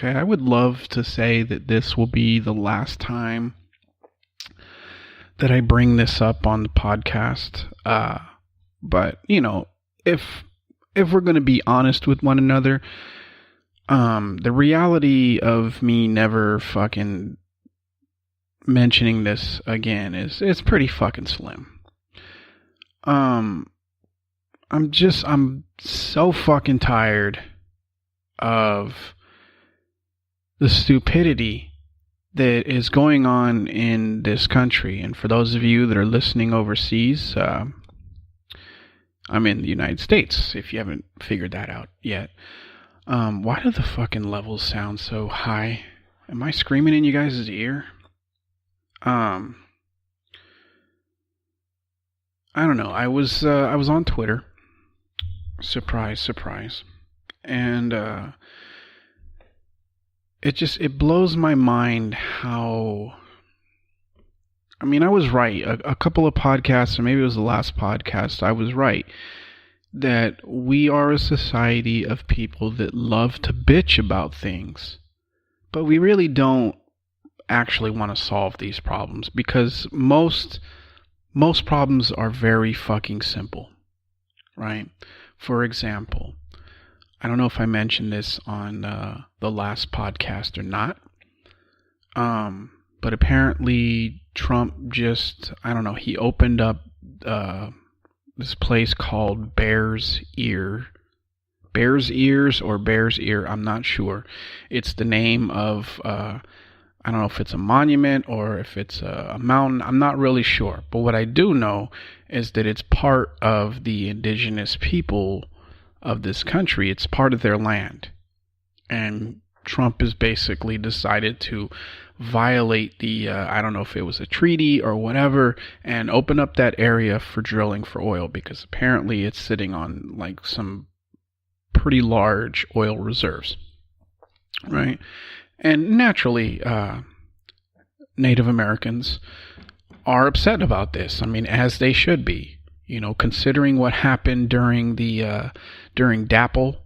Okay, I would love to say that this will be the last time that I bring this up on the podcast. But if we're going to be honest with one another, the reality of me never fucking mentioning this again is pretty fucking slim. I'm so fucking tired of the stupidity that is going on in this country. And for those of you that are listening overseas, I'm in the United States, if you haven't figured that out yet. Why do the fucking levels sound so high? Am I screaming in you guys' ear? I don't know. I was on Twitter. Surprise, surprise. And it blows my mind how... I mean, I was right. A couple of podcasts, or maybe it was the last podcast, I was right. That we are a society of people that love to bitch about things. But we really don't actually want to solve these problems, because most problems are very fucking simple, right? For example, I don't know if I mentioned this on the last podcast or not, but apparently Trump just, I don't know, he opened up this place called Bears Ears, or Bears Ear, I'm not sure. It's the name of, I don't know if it's a monument or if it's a mountain, I'm not really sure. But what I do know is that it's part of the indigenous people of this country. It's part of their land. And Trump has basically decided to violate the, I don't know if it was a treaty or whatever, and open up that area for drilling for oil, because apparently it's sitting on like some pretty large oil reserves, right? And naturally, Native Americans are upset about this. I mean, as they should be, considering what happened during DAPL,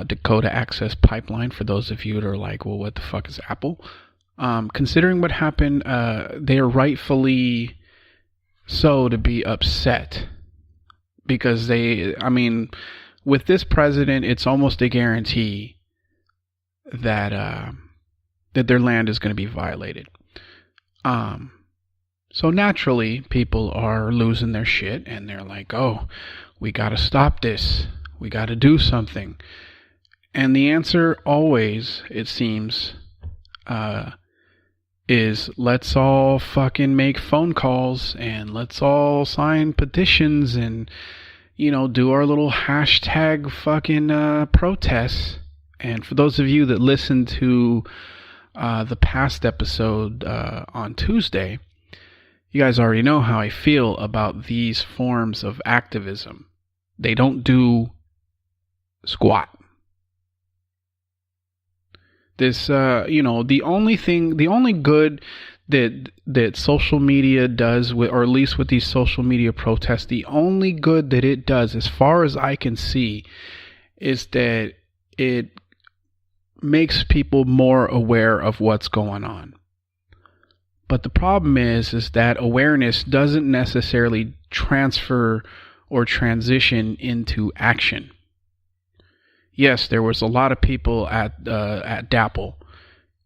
Dakota Access Pipeline. For those of you that are like, well, what the fuck is Apple? Considering what happened, they are rightfully so to be upset, because with this president, it's almost a guarantee that their land is going to be violated. So naturally, people are losing their shit, and they're like, oh, we got to stop this. We got to do something. And the answer always, it seems, is let's all fucking make phone calls, and let's all sign petitions, and, do our little hashtag fucking protests. And for those of you that listened to the past episode on Tuesday, you guys already know how I feel about these forms of activism. They don't do squat. This, the only good that social media does, or at least with these social media protests, the only good that it does, as far as I can see, is that it makes people more aware of what's going on. But the problem is that awareness doesn't necessarily transfer or transition into action. Yes, there was a lot of people at DAPL,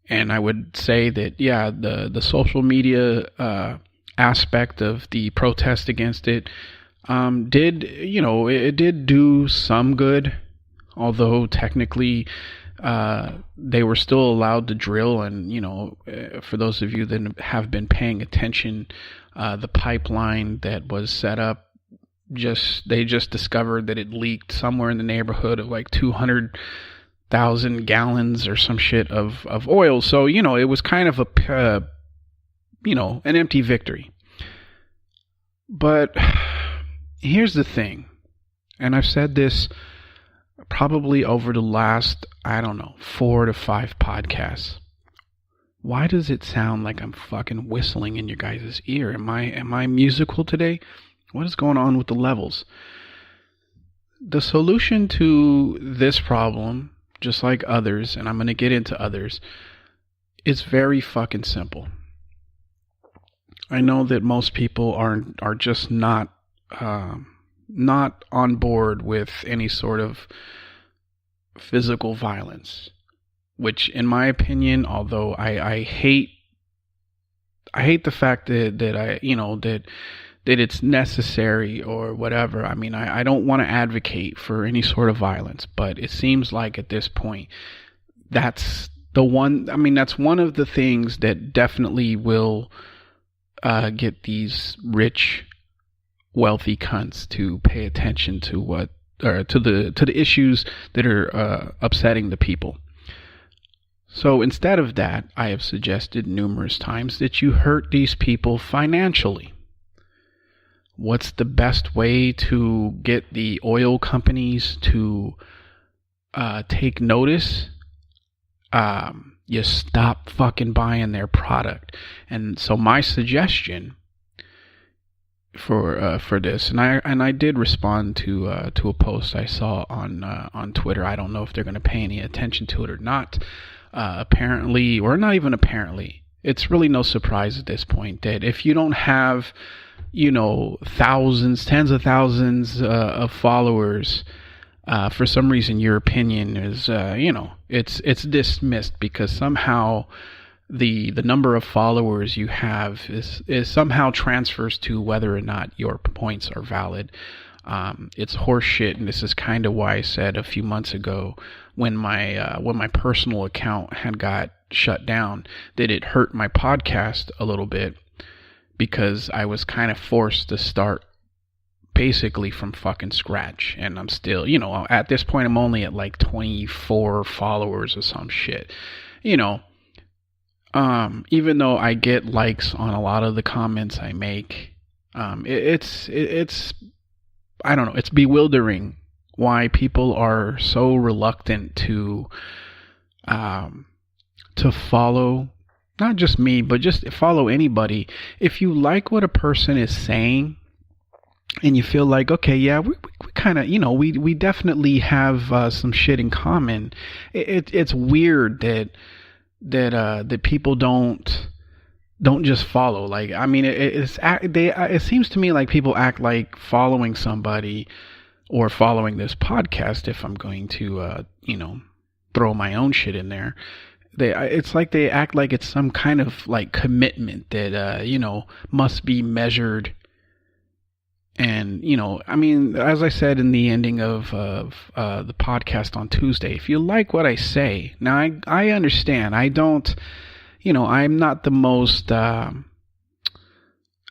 and I would say that, yeah, the social media aspect of the protest against it it did do some good, although technically they were still allowed to drill. And for those of you that have been paying attention, the pipeline that was set up, they just discovered that it leaked somewhere in the neighborhood of like 200,000 gallons or some shit of oil. So it was kind of an empty victory. But here's the thing, and I've said this probably over the last, 4 to 5 podcasts. Why does it sound like I'm fucking whistling in your guys' ear? Am I musical today? What is going on with the levels? The solution to this problem, just like others, and I'm going to get into others, it's very fucking simple. I know that most people are just not on board with any sort of physical violence, which, in my opinion, although I hate the fact that it's necessary or whatever. I mean, I don't want to advocate for any sort of violence, but it seems like at this point, that's one of the things that definitely will get these rich, wealthy cunts to pay attention to the issues that are upsetting the people. So instead of that, I have suggested numerous times that you hurt these people financially. What's the best way to get the oil companies to take notice? You stop fucking buying their product. And so my suggestion for this, and I did respond to a post I saw on Twitter. I don't know if they're going to pay any attention to it or not. Apparently, or not even apparently, it's really no surprise at this point that if you don't have, thousands, tens of thousands of followers, for some reason your opinion is, it's dismissed because somehow the number of followers you have is somehow transfers to whether or not your points are valid. It's horseshit, and this is kind of why I said a few months ago when my personal account had got shut down that it hurt my podcast a little bit, because I was kind of forced to start basically from fucking scratch. And I'm still, at this point I'm only at like 24 followers or some shit. Even though I get likes on a lot of the comments I make, it's I don't know, it's bewildering why people are so reluctant to follow not just me, but just follow anybody. If you like what a person is saying and you feel like, okay, yeah, we kind of, we definitely have some shit in common. It's weird that people don't just follow. Like, I mean, it seems to me like people act like following somebody or following this podcast, if I'm going to, throw my own shit in there, it's like they act like it's some kind of like commitment that, must be measured. And, I mean, as I said in the ending of the podcast on Tuesday, if you like what I say, now I understand. I don't, I'm not the most, I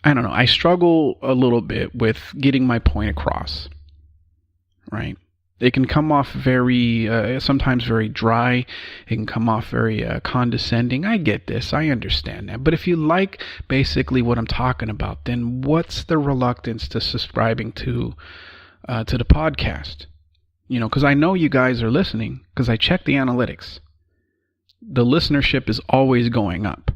don't know. I struggle a little bit with getting my point across, right? It can come off sometimes very dry. It can come off very condescending. I get this. I understand that. But if you like basically what I'm talking about, then what's the reluctance to subscribing to the podcast? Because I know you guys are listening, because I check the analytics. The listenership is always going up.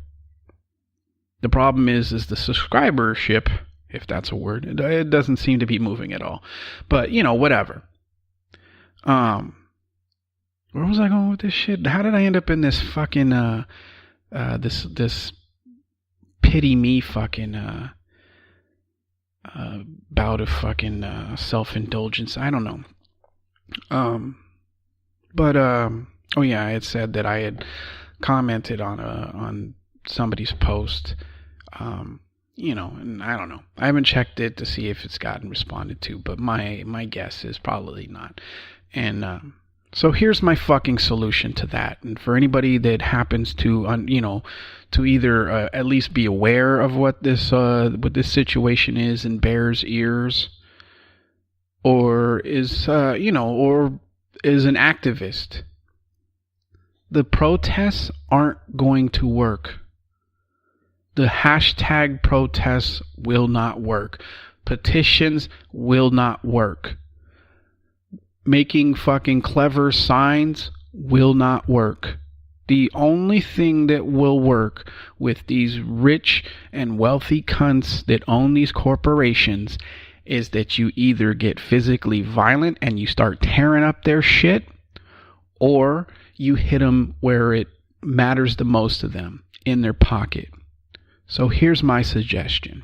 The problem is the subscribership, if that's a word, it doesn't seem to be moving at all. But, whatever. Where was I going with this shit? How did I end up in this fucking, this pity me fucking, bout of fucking, self-indulgence? I don't know. Oh yeah, I had said that I had commented on somebody's post, and I don't know. I haven't checked it to see if it's gotten responded to, but my guess is probably not. And so here's my fucking solution to that. And for anybody that happens to to either at least be aware of what this situation is and bears ears, or is or is an activist, the protests aren't going to work. The hashtag protests will not work. Petitions will not work. Making fucking clever signs will not work. The only thing that will work with these rich and wealthy cunts that own these corporations is that you either get physically violent and you start tearing up their shit, or you hit them where it matters the most to them, in their pocket. So here's my suggestion.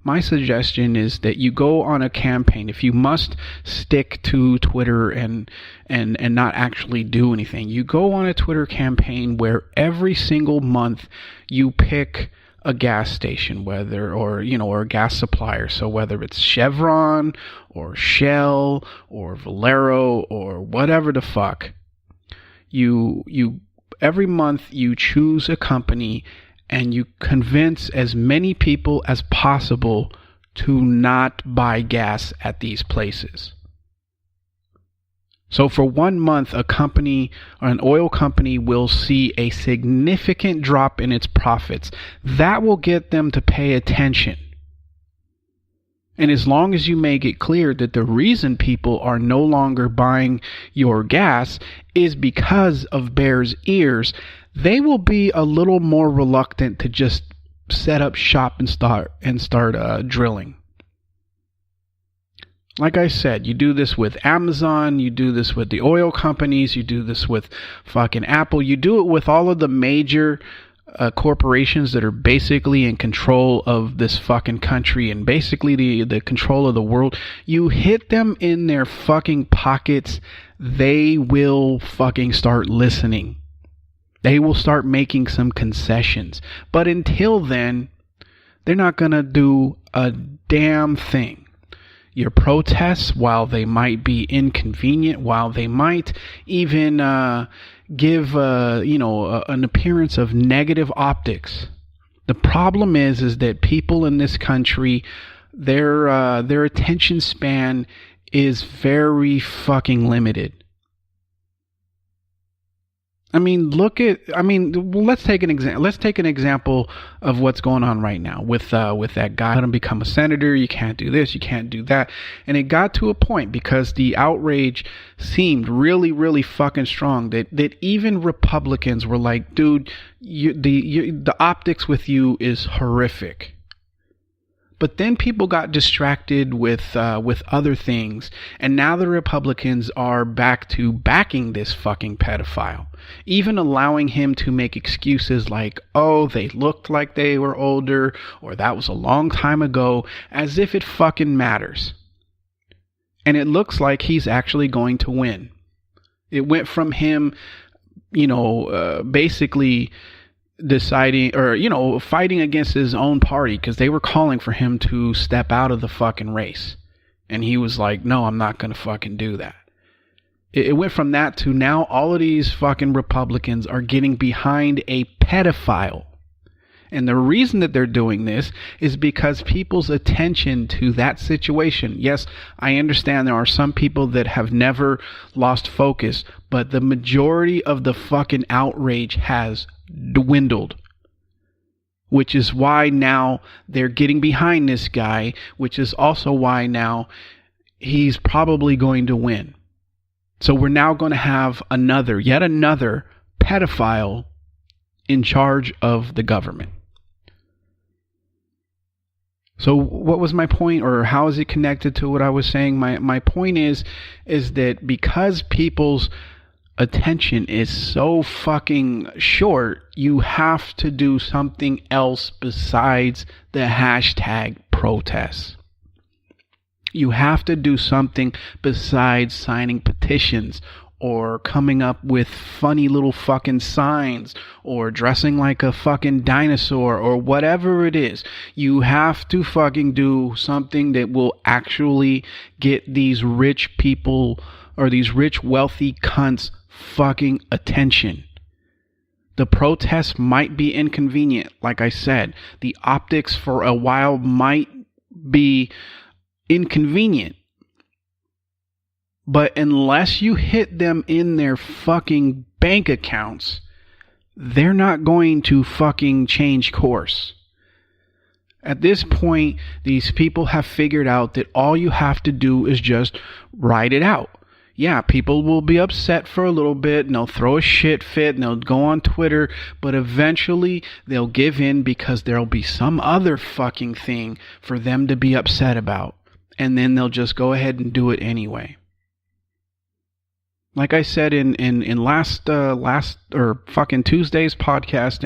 My suggestion is that you go on a campaign. If you must stick to Twitter and not actually do anything, you go on a Twitter campaign where every single month you pick a gas station, or a gas supplier. So whether it's Chevron or Shell or Valero or whatever the fuck, you every month you choose a company and you convince as many people as possible to not buy gas at these places. So for 1 month, a company or an oil company will see a significant drop in its profits. That will get them to pay attention. And as long as you make it clear that the reason people are no longer buying your gas is because of Bears Ears, they will be a little more reluctant to just set up shop and start drilling. Like I said, you do this with Amazon, you do this with the oil companies, you do this with fucking Apple, you do it with all of the major corporations that are basically in control of this fucking country and basically the control of the world. You hit them in their fucking pockets, they will fucking start listening. They will start making some concessions. But until then, they're not going to do a damn thing. Your protests, while they might be inconvenient, while they might even give an appearance of negative optics, the problem is that people in this country, their attention span is very fucking limited. Let's take an example. Let's take an example of what's going on right now with that guy. Let him become a senator. You can't do this. You can't do that. And it got to a point because the outrage seemed really, really fucking strong that even Republicans were like, dude, the optics with you is horrific. But then people got distracted with other things, and now the Republicans are back to backing this fucking pedophile, even allowing him to make excuses like, oh, they looked like they were older, or that was a long time ago, as if it fucking matters. And it looks like he's actually going to win. It went from him, basically deciding or fighting against his own party because they were calling for him to step out of the fucking race, and he was like, no, I'm not gonna fucking do that. It went from that to now all of these fucking Republicans are getting behind a pedophile, and the reason that they're doing this is because people's attention to that situation. Yes, I understand there are some people that have never lost focus, but the majority of the fucking outrage has dwindled, which is why now they're getting behind this guy, which is also why now he's probably going to win. So we're now going to have yet another pedophile in charge of the government. So what was my point, or how is it connected to what I was saying? My point is that because people's attention is so fucking short, you have to do something else besides the hashtag protests. You have to do something besides signing petitions or coming up with funny little fucking signs or dressing like a fucking dinosaur or whatever it is. You have to fucking do something that will actually get these rich people or these rich wealthy cunts fucking attention. The protests might be inconvenient, like I said. The optics for a while might be inconvenient. But unless you hit them in their fucking bank accounts, they're not going to fucking change course. At this point, these people have figured out that all you have to do is just ride it out. Yeah, people will be upset for a little bit and they'll throw a shit fit and they'll go on Twitter, but eventually they'll give in because there'll be some other fucking thing for them to be upset about. And then they'll just go ahead and do it anyway. Like I said in last or fucking Tuesday's podcast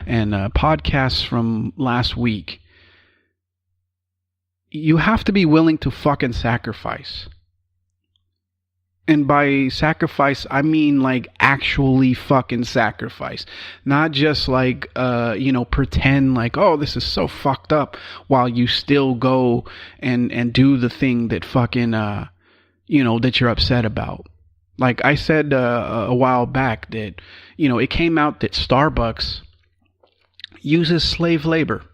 and podcasts from last week, you have to be willing to fucking sacrifice. And by sacrifice, I mean like actually fucking sacrifice. Not just like, pretend like, oh, this is so fucked up while you still go and do the thing that fucking, that you're upset about. Like I said a while back that, it came out that Starbucks uses slave labor.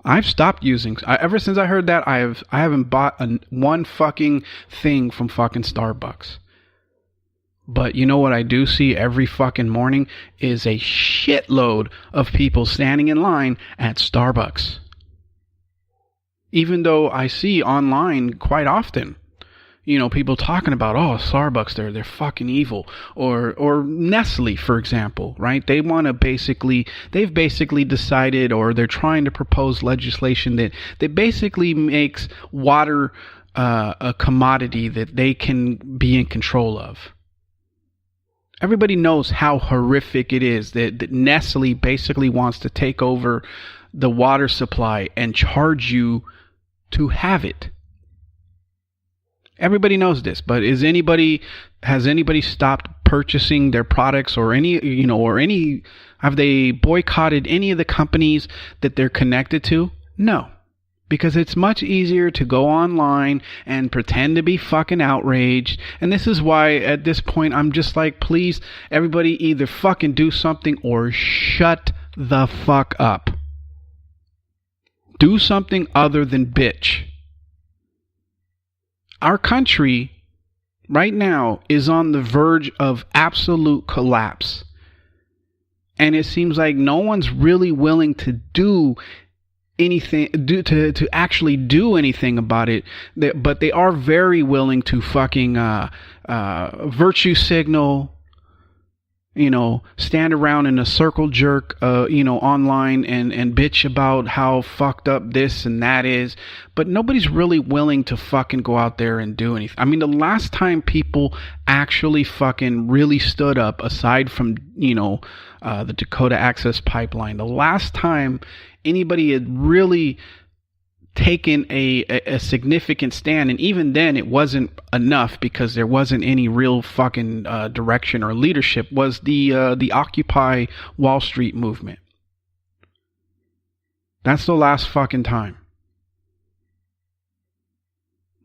I've stopped using. Ever since I heard that, I haven't bought one fucking thing from fucking Starbucks. But you know what I do see every fucking morning is a shitload of people standing in line at Starbucks. Even though I see online quite often, people talking about, oh, Starbucks, they're fucking evil. Or Nestle, for example, right? They've basically decided, or they're trying to propose legislation that basically makes water a commodity that they can be in control of. Everybody knows how horrific it is that Nestle basically wants to take over the water supply and charge you to have it. Everybody knows this, but has anybody stopped purchasing their products or have they boycotted any of the companies that they're connected to? No, because it's much easier to go online and pretend to be fucking outraged. And this is why at this point I'm just like, please, everybody either fucking do something or shut the fuck up. Do something other than bitch. Our country right now is on the verge of absolute collapse. And it seems like no one's really willing to do anything, to actually do anything about it. But they are very willing to fucking virtue signal, stand around in a circle jerk, online and bitch about how fucked up this and that is. But nobody's really willing to fucking go out there and do anything. I mean, the last time people actually fucking really stood up, aside from, the Dakota Access Pipeline, the last time anybody had really taken a significant stand, and even then it wasn't enough because there wasn't any real fucking direction or leadership, was the Occupy Wall Street movement. That's the last fucking time.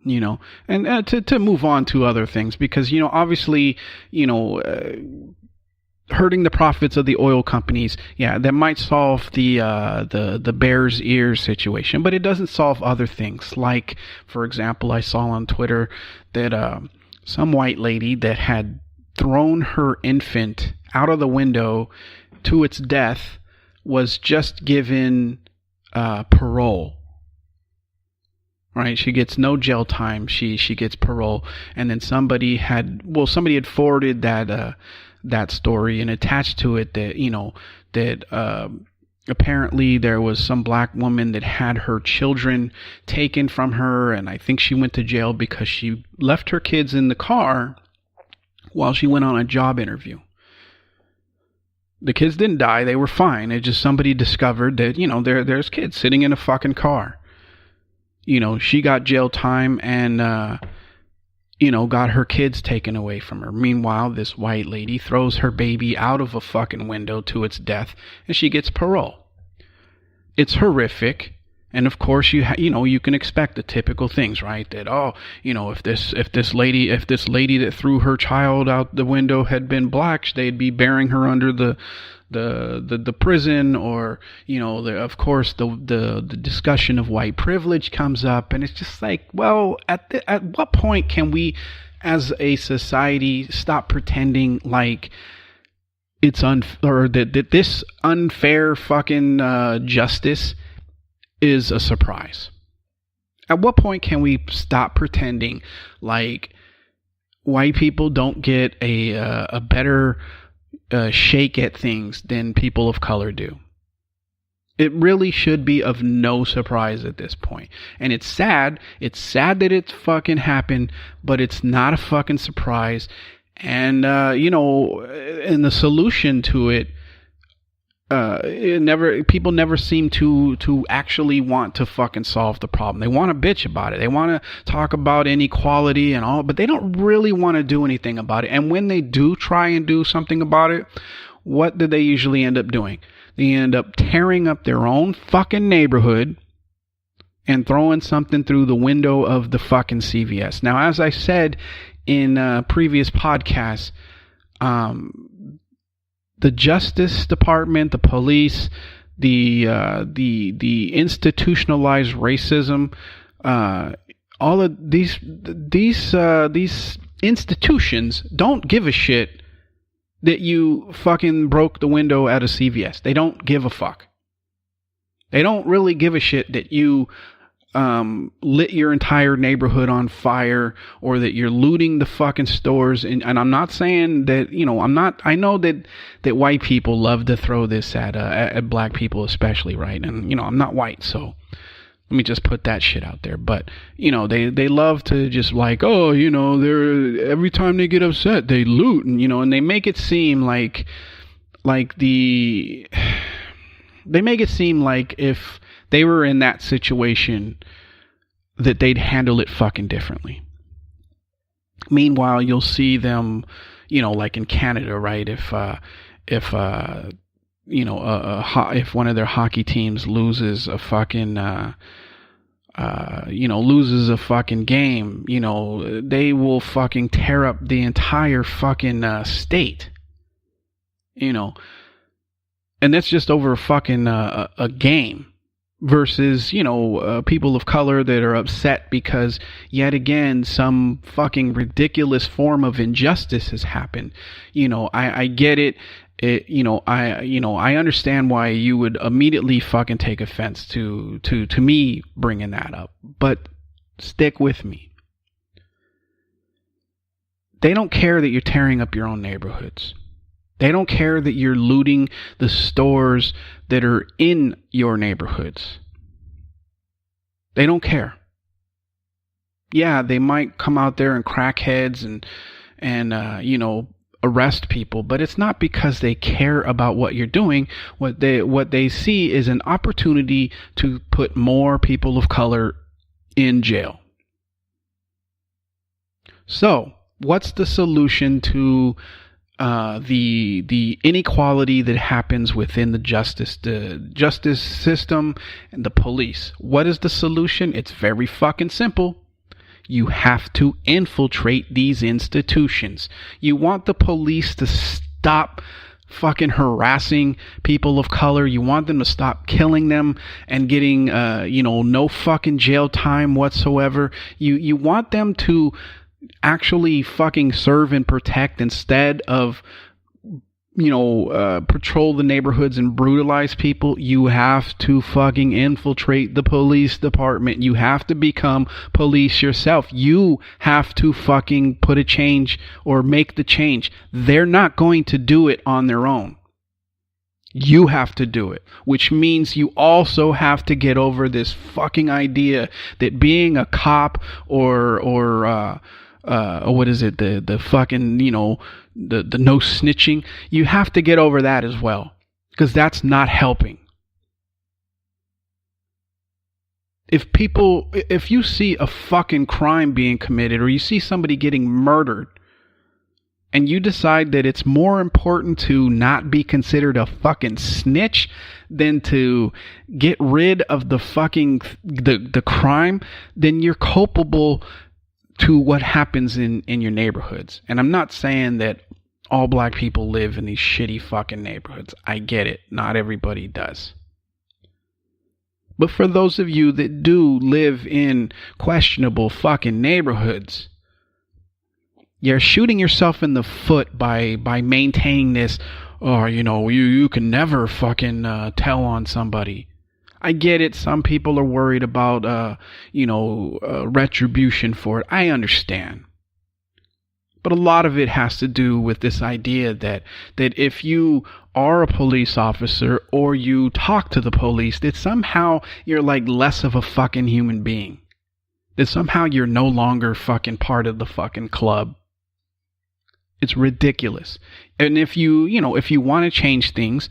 And to move on to other things, because obviously hurting the profits of the oil companies, yeah, that might solve the bear's ears situation, but it doesn't solve other things. Like, for example, I saw on Twitter that some white lady that had thrown her infant out of the window to its death was just given parole. Right, she gets no jail time. She gets parole, and then somebody had forwarded that story and attached to it that apparently there was some black woman that had her children taken from her, and I think she went to jail because she left her kids in the car while she went on a job interview. The kids didn't die; they were fine. It just somebody discovered that there's kids sitting in a fucking car. She got jail time and, got her kids taken away from her. Meanwhile, this white lady throws her baby out of a fucking window to its death and she gets parole. It's horrific. And of course, you can expect the typical things, right? That, if this lady that threw her child out the window had been black, they'd be burying her under the prison, or of course the discussion of white privilege comes up, and it's just like, well, at what point can we as a society stop pretending like it's that this unfair fucking justice is a surprise? At what point can we stop pretending like white people don't get a better shake at things than people of color do? It really should be of no surprise at this point. And it's sad. It's sad that it's fucking happened, but it's not a fucking surprise. And, and the solution to it, people never seem to actually want to fucking solve the problem. They want to bitch about it. They want to talk about inequality and all, but they don't really want to do anything about it. And when they do try and do something about it, what do they usually end up doing? They end up tearing up their own fucking neighborhood and throwing something through the window of the fucking CVS. Now, as I said in previous podcasts, the Justice Department, the police, the institutionalized racism, all of these institutions don't give a shit that you fucking broke the window at a CVS. They don't give a fuck. They don't really give a shit that you lit your entire neighborhood on fire, or that you're looting the fucking stores. And I'm not saying that, I know that white people love to throw this at black people especially, right? And, I'm not white, so let me just put that shit out there. But, they love to just like, they're, every time they get upset, they loot, and they make it seem like if they were in that situation, that they'd handle it fucking differently. Meanwhile, you'll see them, like in Canada, right? If one of their hockey teams loses a fucking, game, they will fucking tear up the entire fucking state, and that's just over a fucking a game. Versus, people of color that are upset because yet again some fucking ridiculous form of injustice has happened. I get it. I understand why you would immediately fucking take offense to me bringing that up. But stick with me. They don't care that you're tearing up your own neighborhoods. They don't care that you're looting the stores that are in your neighborhoods. They don't care. Yeah, they might come out there and crack heads and arrest people, but it's not because they care about what you're doing. What they see is an opportunity to put more people of color in jail. So, what's the solution to the inequality that happens within the justice system and the police? What is the solution? It's very fucking simple. You have to infiltrate these institutions. You want the police to stop fucking harassing people of color. You want them to stop killing them and getting no fucking jail time whatsoever. You want them to actually fucking serve and protect instead of patrol the neighborhoods and brutalize people. You have to fucking infiltrate the police department. You have to become police yourself. You have to fucking put a change or make the change. They're not going to do it on their own. You have to do it, which means you also have to get over this fucking idea that being a cop or what is it? The fucking, the no snitching. You have to get over that as well, because that's not helping. If you see a fucking crime being committed, or you see somebody getting murdered, and you decide that it's more important to not be considered a fucking snitch than to get rid of the fucking, the crime, then you're culpable to what happens in your neighborhoods. And I'm not saying that all black people live in these shitty fucking neighborhoods. I get it. Not everybody does. But for those of you that do live in questionable fucking neighborhoods, you're shooting yourself in the foot by maintaining this, you can never fucking tell on somebody. I get it. Some people are worried about, retribution for it. I understand. But a lot of it has to do with this idea that if you are a police officer or you talk to the police, that somehow you're like less of a fucking human being. That somehow you're no longer fucking part of the fucking club. It's ridiculous. And if you want to change things,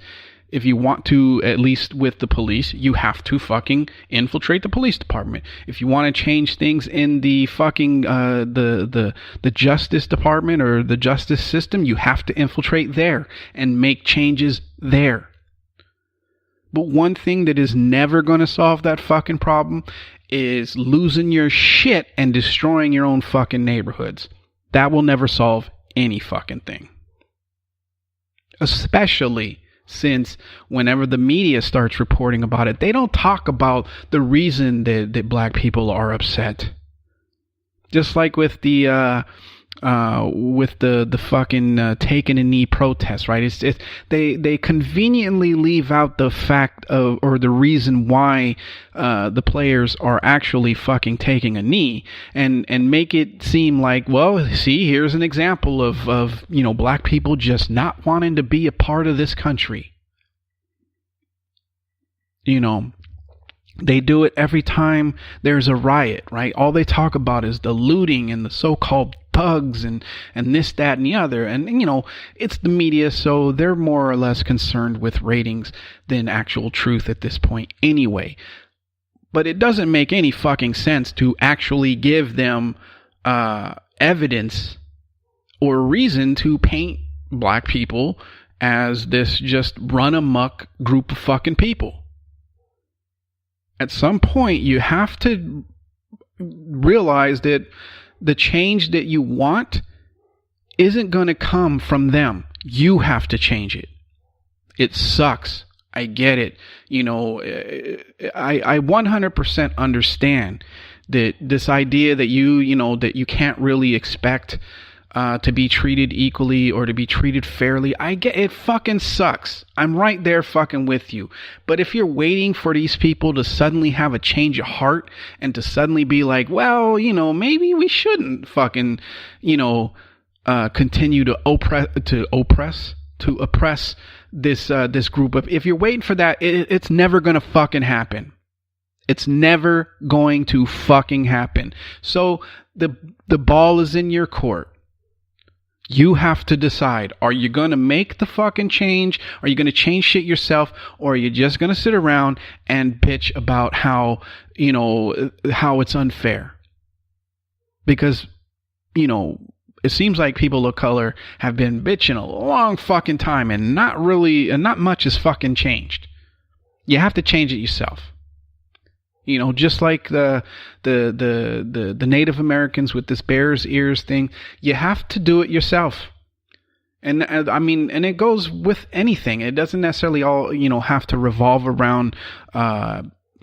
if you want to, at least with the police, you have to fucking infiltrate the police department. If you want to change things in the fucking the justice department or the justice system, you have to infiltrate there and make changes there. But one thing that is never going to solve that fucking problem is losing your shit and destroying your own fucking neighborhoods. That will never solve any fucking thing. Especially since whenever the media starts reporting about it, they don't talk about the reason that black people are upset. Just like with the fucking taking a knee protest, right? They conveniently leave out the fact of, or the reason why the players are actually fucking taking a knee, and make it seem like, well, see, here's an example of black people just not wanting to be a part of this country. They do it every time there's a riot, right? All they talk about is the looting and the so-called thugs and this, that, and the other. And, it's the media, so they're more or less concerned with ratings than actual truth at this point anyway. But it doesn't make any fucking sense to actually give them evidence or reason to paint black people as this just run amok group of fucking people. At some point, you have to realize that the change that you want isn't going to come from them. You have to change it. It sucks. I get it. I 100% understand that this idea that that you can't really expect to be treated equally or to be treated fairly. I get it. Fucking sucks. I'm right there fucking with you. But if you're waiting for these people to suddenly have a change of heart and to suddenly be like, well, maybe we shouldn't fucking, continue to oppress this group of, if you're waiting for that, it's never going to fucking happen. It's never going to fucking happen. So the ball is in your court. You have to decide, are you going to make the fucking change? Are you going to change shit yourself? Or are you just going to sit around and bitch about how it's unfair? Because, it seems like people of color have been bitching a long fucking time and not much has fucking changed. You have to change it yourself. Just like the Native Americans with this bear's ears thing, you have to do it yourself. And and it goes with anything. It doesn't necessarily all, have to revolve around,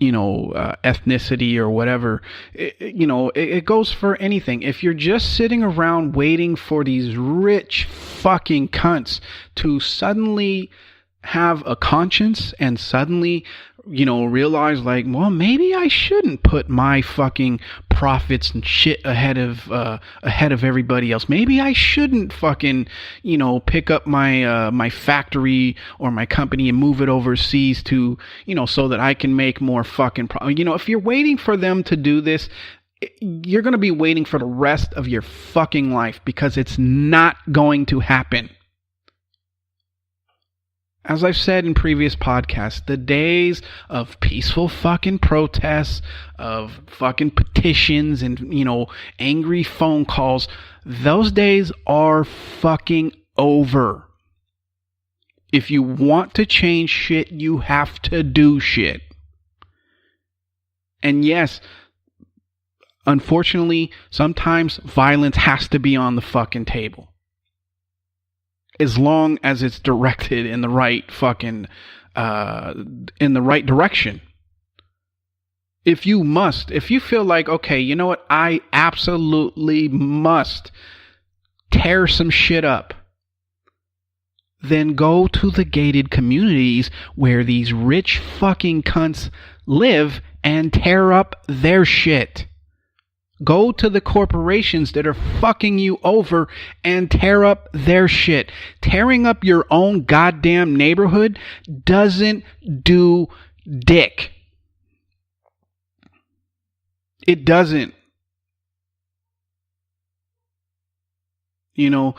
ethnicity or whatever. It goes for anything. If you're just sitting around waiting for these rich fucking cunts to suddenly have a conscience and suddenly realize like, well, maybe I shouldn't put my fucking profits and shit ahead of everybody else. Maybe I shouldn't fucking, pick up my factory or my company and move it overseas to, so that I can make more fucking if you're waiting for them to do this, you're going to be waiting for the rest of your fucking life, because it's not going to happen. As I've said in previous podcasts, the days of peaceful fucking protests, of fucking petitions and, angry phone calls, those days are fucking over. If you want to change shit, you have to do shit. And yes, unfortunately, sometimes violence has to be on the fucking table. As long as it's directed in the right fucking, in the right direction. If you feel like, okay, you know what, I absolutely must tear some shit up, then go to the gated communities where these rich fucking cunts live and tear up their shit. Go to the corporations that are fucking you over and tear up their shit. Tearing up your own goddamn neighborhood doesn't do dick. It doesn't. You know,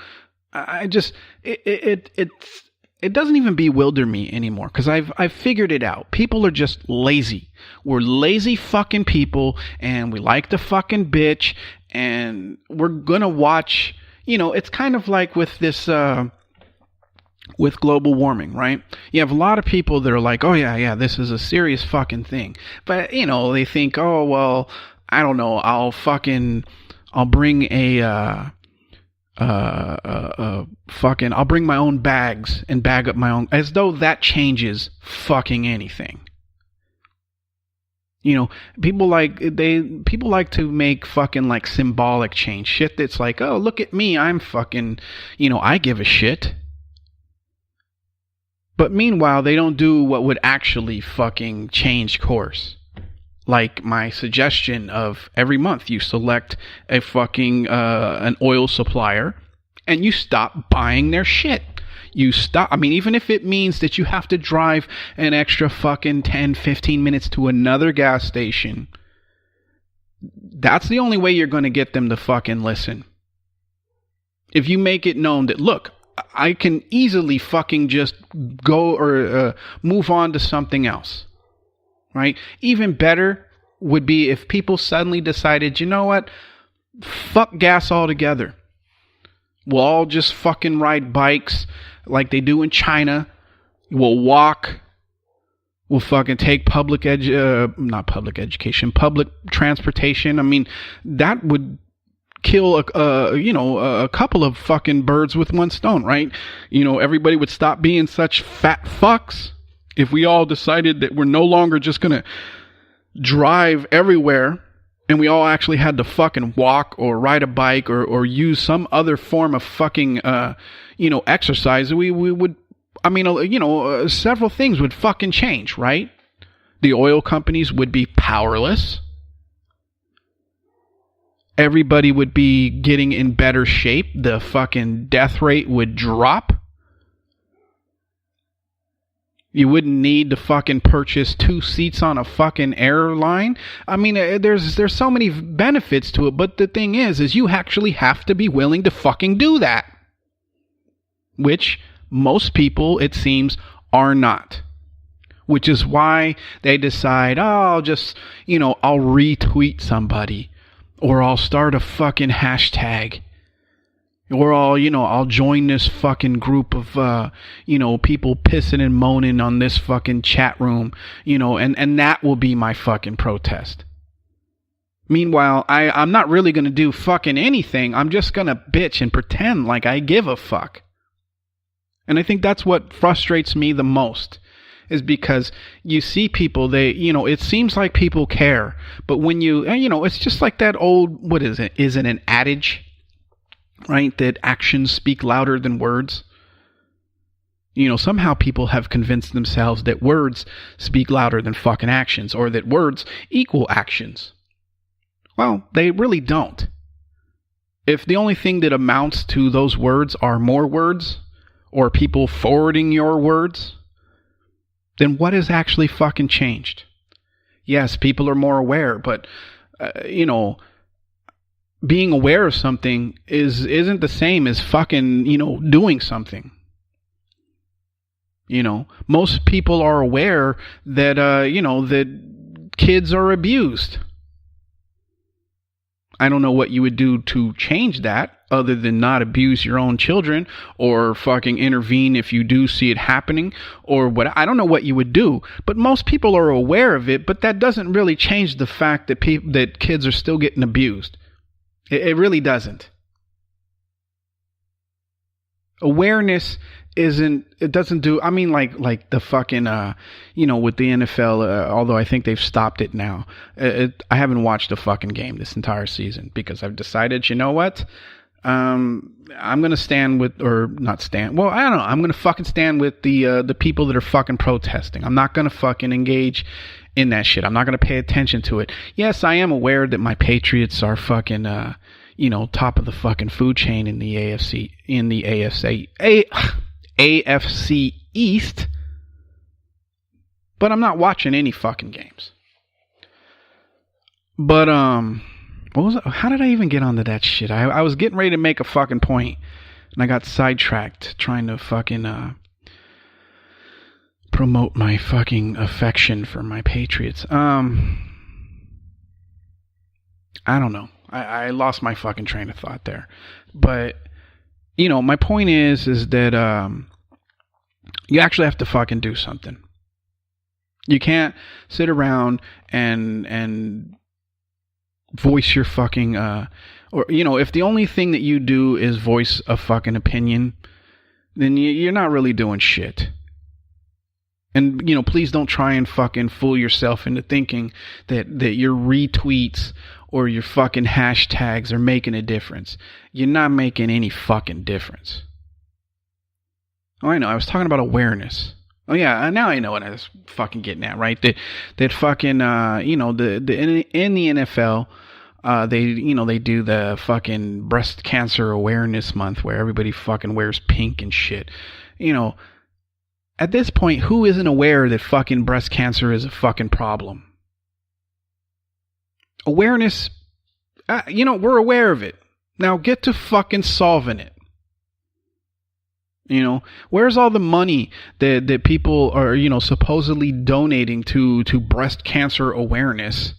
I just it doesn't even bewilder me anymore because I've figured it out. People are just lazy. We're lazy fucking people, and we like to fucking bitch, and we're gonna watch. You know, it's kind of like with this with global warming, right? You have a lot of people that are like, oh yeah, this is a serious fucking thing, but you know, they think, oh well, I don't know, I'll bring I'll bring my own bags and bag up my own, as though that changes fucking anything. You know, people like to make fucking like symbolic change shit that's like, oh, look at me, I'm fucking, you know, I give a shit. But meanwhile, they don't do what would actually fucking change course. Like my suggestion of every month you select a fucking an oil supplier and you stop buying their shit. You stop. I mean, even if it means that you have to drive an extra fucking 10, 15 minutes to another gas station, that's the only way you're going to get them to fucking listen. If you make it known that, look, I can easily fucking just go or move on to something else. Right? Even better would be if people suddenly decided, you know what? Fuck gas altogether. We'll all just fucking ride bikes like they do in China. We'll walk. We'll fucking take public transportation. I mean, that would kill a couple of fucking birds with one stone, right? You know, everybody would stop being such fat fucks. If we all decided that we're no longer just going to drive everywhere and we all actually had to fucking walk or ride a bike or use some other form of fucking, exercise, we would, several things would fucking change, right? The oil companies would be powerless. Everybody would be getting in better shape. The fucking death rate would drop. You wouldn't need to fucking purchase 2 seats on a fucking airline. I mean, there's so many benefits to it, but the thing is you actually have to be willing to fucking do that. Which most people, it seems, are not. Which is why they decide, I'll just, I'll retweet somebody. Or I'll start a fucking hashtag. Or I'll join this fucking group of, people pissing and moaning on this fucking chat room, and that will be my fucking protest. Meanwhile, I'm not really going to do fucking anything. I'm just going to bitch and pretend like I give a fuck. And I think that's what frustrates me the most. Is because you see people, it seems like people care. But when it's just like that old, what is it? Is it an adage? Right? That actions speak louder than words. Somehow people have convinced themselves that words speak louder than fucking actions, or that words equal actions. Well, they really don't. If the only thing that amounts to those words are more words, or people forwarding your words, then what has actually fucking changed? Yes, people are more aware, but, being aware of something isn't the same as fucking, doing something. Most people are aware that, that kids are abused. I don't know what you would do to change that other than not abuse your own children or fucking intervene if you do see it happening or what. I don't know what you would do, but most people are aware of it, but that doesn't really change the fact that that kids are still getting abused. It really doesn't. Awareness doesn't do, I mean, like the fucking, with the NFL, although I think they've stopped it now. I haven't watched a fucking game this entire season because I've decided, you know what? I'm going to stand with, or not stand, well, I don't know. I'm going to fucking stand with the people that are fucking protesting. I'm not going to fucking engage in that shit. I'm not going to pay attention to it. Yes, I am aware that my Patriots are fucking, top of the fucking food chain in the AFC East. But I'm not watching any fucking games. But, what was it? How did I even get onto that shit? I was getting ready to make a fucking point, and I got sidetracked trying to fucking, promote my fucking affection for my Patriots. I don't know. I lost my fucking train of thought there. But, my point is that, you actually have to fucking do something. You can't sit around and voice your fucking, if the only thing that you do is voice a fucking opinion, then you're not really doing shit. And, please don't try and fucking fool yourself into thinking that your retweets or your fucking hashtags are making a difference. You're not making any fucking difference. Oh, I know. I was talking about awareness. Oh, yeah. Now I know what I was fucking getting at, right? That fucking, in the NFL, they do the fucking breast cancer awareness month where everybody fucking wears pink and shit. At this point, who isn't aware that fucking breast cancer is a fucking problem? Awareness, we're aware of it. Now get to fucking solving it. Where's all the money that people are, supposedly donating to breast cancer awareness?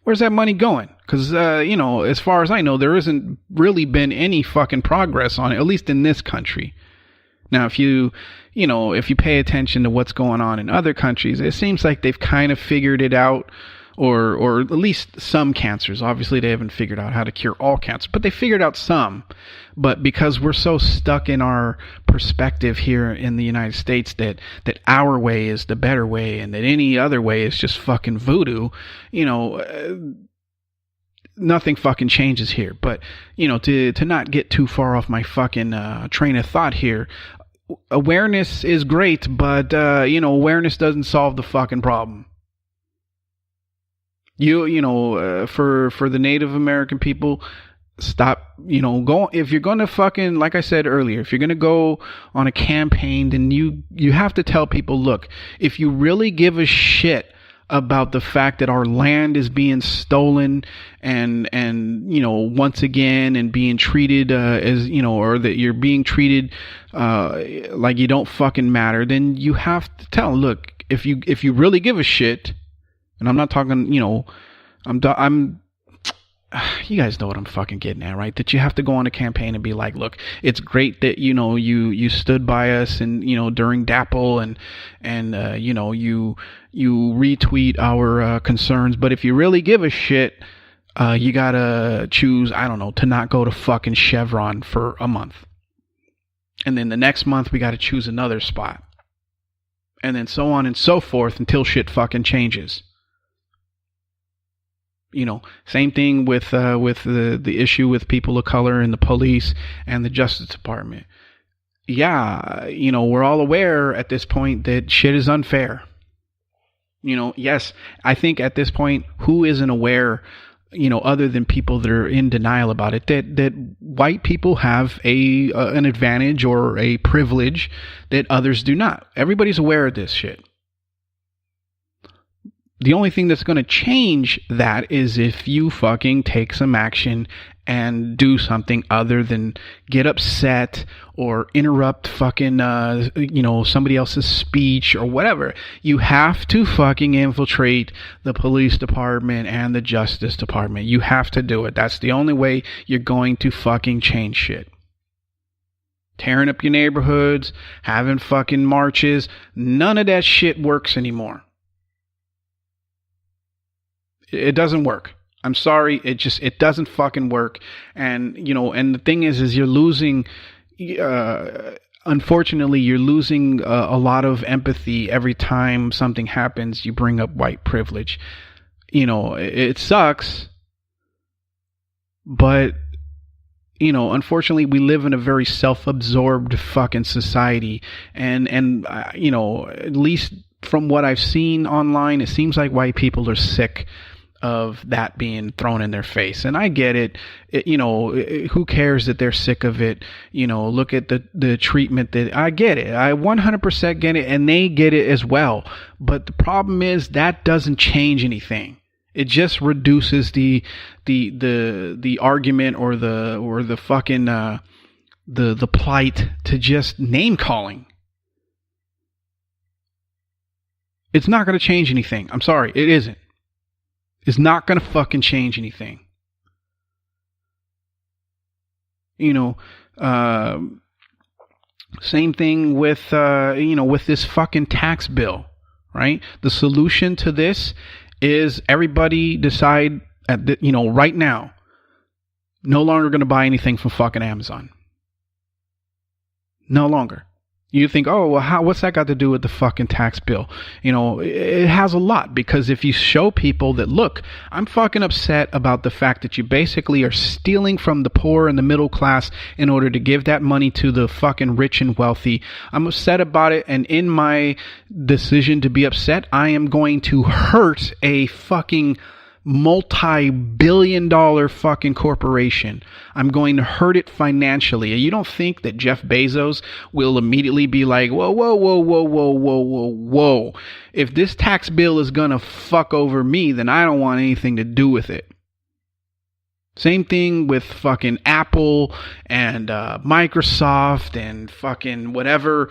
Where's that money going? Because, as far as I know, there isn't really been any fucking progress on it, at least in this country. Now, if you pay attention to what's going on in other countries, it seems like they've kind of figured it out, or at least some cancers. Obviously, they haven't figured out how to cure all cancer, but they figured out some. But because we're so stuck in our perspective here in the United States that our way is the better way and that any other way is just fucking voodoo, nothing fucking changes here. But, to not get too far off my fucking train of thought here, awareness is great, but, awareness doesn't solve the fucking problem. For the Native American people, stop, go. If you're going to fucking, like I said earlier, if you're going to go on a campaign, then you have to tell people, look, if you really give a shit about the fact that our land is being stolen and once again and being treated as or that you're being treated like you don't fucking matter, then you have to tell, look, if you really give a shit, and I'm not talking, I'm you guys know what I'm fucking getting at, right? That you have to go on a campaign and be like, look, it's great that, you stood by us and, during DAPL and you retweet our concerns. But if you really give a shit, you gotta choose, I don't know, to not go to fucking Chevron for a month. And then the next month we gotta choose another spot. And then so on and so forth until shit fucking changes. Same thing with the issue with people of color in the police and the Justice Department. Yeah, we're all aware at this point that shit is unfair. Yes, I think at this point, who isn't aware, other than people that are in denial about it, that white people have an advantage or a privilege that others do not. Everybody's aware of this shit. The only thing that's going to change that is if you fucking take some action and do something other than get upset or interrupt fucking, somebody else's speech or whatever. You have to fucking infiltrate the police department and the Justice Department. You have to do it. That's the only way you're going to fucking change shit. Tearing up your neighborhoods, having fucking marches, none of that shit works anymore. It doesn't work. I'm sorry. It doesn't fucking work. And, and the thing is you're losing, unfortunately, you're losing a lot of empathy every time something happens. You bring up white privilege. It sucks, but, unfortunately we live in a very self-absorbed fucking society. And, at least from what I've seen online, it seems like white people are sick of that being thrown in their face. And I get it. Who cares that they're sick of it? Look at the treatment that I get it. I 100% get it, and they get it as well. But the problem is that doesn't change anything. It just reduces the argument or the fucking the plight to just name calling. It's not going to change anything. I'm sorry, it isn't. It's not going to fucking change anything. Same thing with with this fucking tax bill, right? The solution to this is everybody decide right now, no longer going to buy anything from fucking Amazon. No longer. You think, oh, well, what's that got to do with the fucking tax bill? It has a lot, because if you show people that, look, I'm fucking upset about the fact that you basically are stealing from the poor and the middle class in order to give that money to the fucking rich and wealthy. I'm upset about it. And in my decision to be upset, I am going to hurt a fucking multi-billion-dollar fucking corporation. I'm going to hurt it financially. You don't think that Jeff Bezos will immediately be like, whoa. If this tax bill is gonna fuck over me, then I don't want anything to do with it. Same thing with fucking Apple and Microsoft and fucking whatever.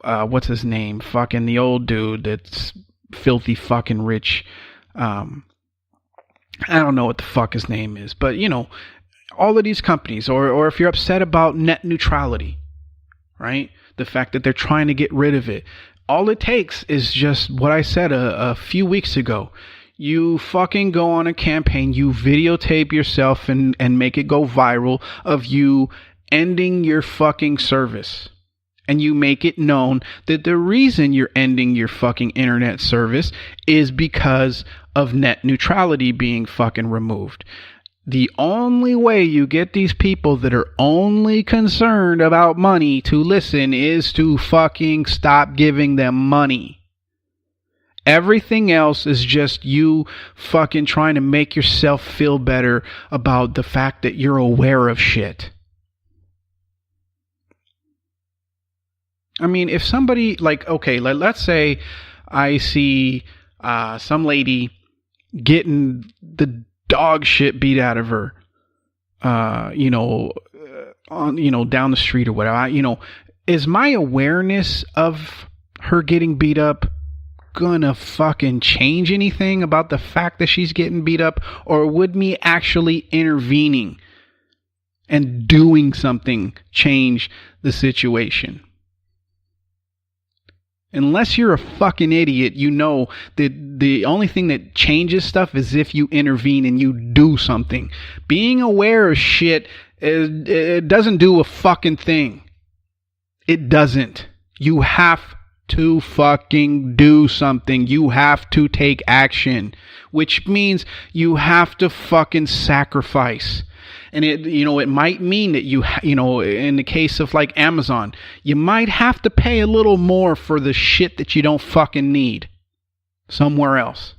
What's his name? Fucking the old dude that's filthy fucking rich. I don't know what the fuck his name is, but all of these companies, or if you're upset about net neutrality, right? The fact that they're trying to get rid of it. All it takes is just what I said a few weeks ago. You fucking go on a campaign, you videotape yourself and make it go viral of you ending your fucking service. And you make it known that the reason you're ending your fucking internet service is because of net neutrality being fucking removed. The only way you get these people that are only concerned about money to listen is to fucking stop giving them money. Everything else is just you fucking trying to make yourself feel better about the fact that you're aware of shit. I mean, if somebody, let's say I see some lady getting the dog shit beat out of her, down the street or whatever, is my awareness of her getting beat up gonna fucking change anything about the fact that she's getting beat up? Or would me actually intervening and doing something change the situation? Unless you're a fucking idiot, that the only thing that changes stuff is if you intervene and you do something. Being aware of shit, it doesn't do a fucking thing. It doesn't. You have to fucking do something. You have to take action, which means you have to fucking sacrifice. And it might mean that in the case of like Amazon, you might have to pay a little more for the shit that you don't fucking need somewhere else.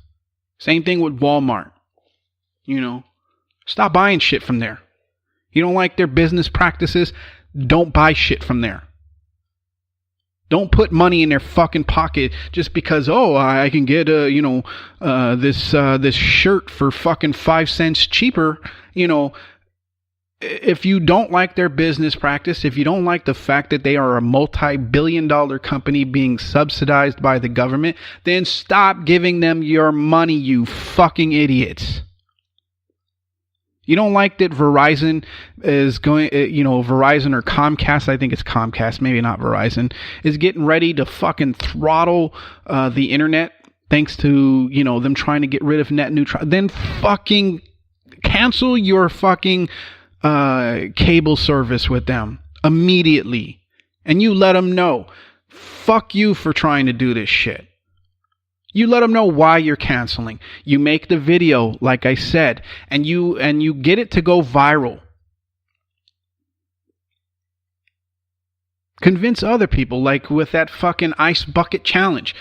Same thing with Walmart. Stop buying shit from there. You don't like their business practices? Don't buy shit from there. Don't put money in their fucking pocket just because, I can get this shirt for fucking 5 cents cheaper. If you don't like their business practice, if you don't like the fact that they are a multi-billion-dollar company being subsidized by the government, then stop giving them your money, you fucking idiots. You don't like that Verizon is going, Verizon or Comcast, I think it's Comcast, maybe not Verizon, is getting ready to fucking throttle the internet thanks to, them trying to get rid of net neutrality. Then fucking cancel your fucking cable service with them immediately. And you let them know, fuck you for trying to do this shit. You let them know why you're canceling. You make the video, like I said, and you get it to go viral. Convince other people, like with that fucking ice bucket challenge.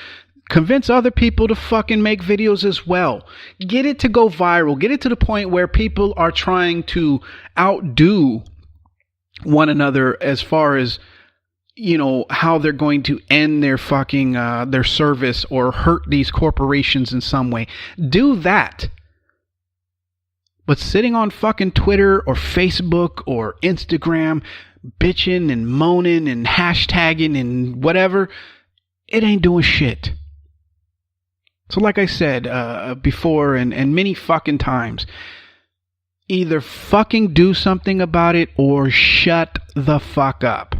Convince other people to fucking make videos as well. Get it to go viral. Get it to the point where people are trying to outdo one another as far as, you know, how they're going to end their fucking their service or hurt these corporations in some way. Do that. But sitting on fucking Twitter or Facebook or Instagram, bitching and moaning and hashtagging and whatever, it ain't doing shit. So like I said before and many fucking times, either fucking do something about it or shut the fuck up.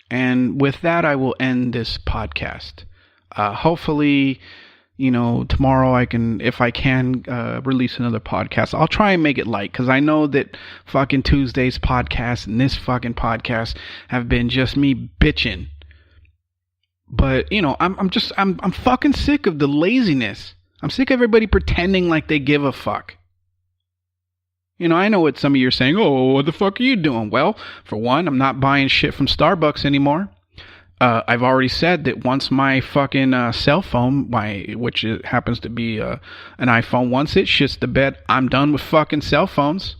And with that, I will end this podcast. Hopefully, you know, tomorrow I can, if I can, release another podcast. I'll try and make it light, because I know that fucking Tuesday's podcast and this fucking podcast have been just me bitching. But, you know, I'm fucking sick of the laziness. I'm sick of everybody pretending like they give a fuck. You know, I know what some of you are saying. Oh, what the fuck are you doing? Well, for one, I'm not buying shit from Starbucks anymore. I've already said that once my fucking cell phone, which happens to be an iPhone, once it shits the bed, I'm done with fucking cell phones.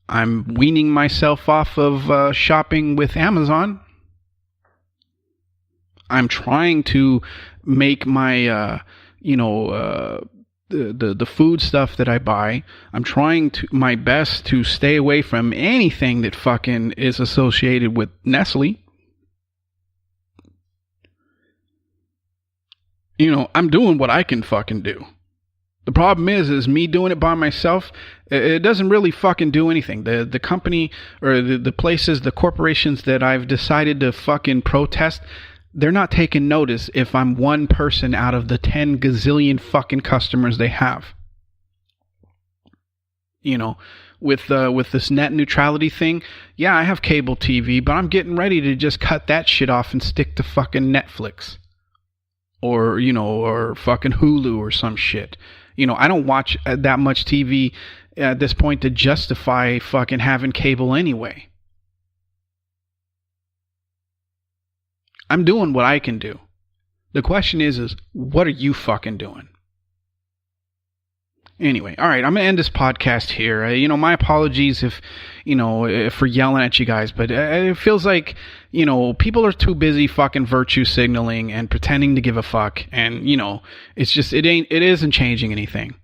I'm weaning myself off of shopping with Amazon. I'm trying to make my, the food stuff that I buy. I'm trying to my best to stay away from anything that fucking is associated with Nestle. You know, I'm doing what I can fucking do. The problem is me doing it by myself, it doesn't really fucking do anything. The company or the places, the corporations that I've decided to fucking protest, they're not taking notice if I'm one person out of the 10 gazillion fucking customers they have. You know, with this net neutrality thing, yeah, I have cable TV, but I'm getting ready to just cut that shit off and stick to fucking Netflix. Or, you know, or fucking Hulu or some shit. You know, I don't watch that much TV at this point to justify fucking having cable anyway. I'm doing what I can do. The question is what are you fucking doing? Anyway, all right, I'm going to end this podcast here. You know, my apologies if, you know, for yelling at you guys, but it feels like, you know, people are too busy fucking virtue signaling and pretending to give a fuck. And, you know, it's just, it isn't changing anything.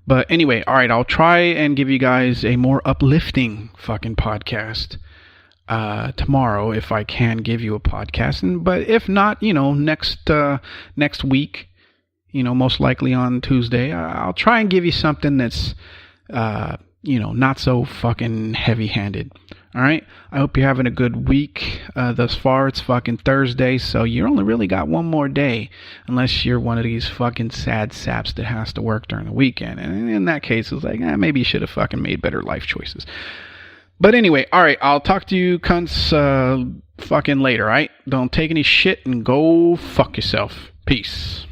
But anyway, all right, I'll try and give you guys a more uplifting fucking podcast tomorrow if I can give you a podcast. But if not, you know, next week, you know, most likely on Tuesday, I'll try and give you something that's, you know, not so fucking heavy-handed. All right? I hope you're having a good week thus far. It's fucking Thursday, so you only really got one more day, unless you're one of these fucking sad saps that has to work during the weekend. And in that case, it's like, maybe you should have fucking made better life choices. But anyway, all right, I'll talk to you cunts fucking later, all right? Don't take any shit and go fuck yourself. Peace.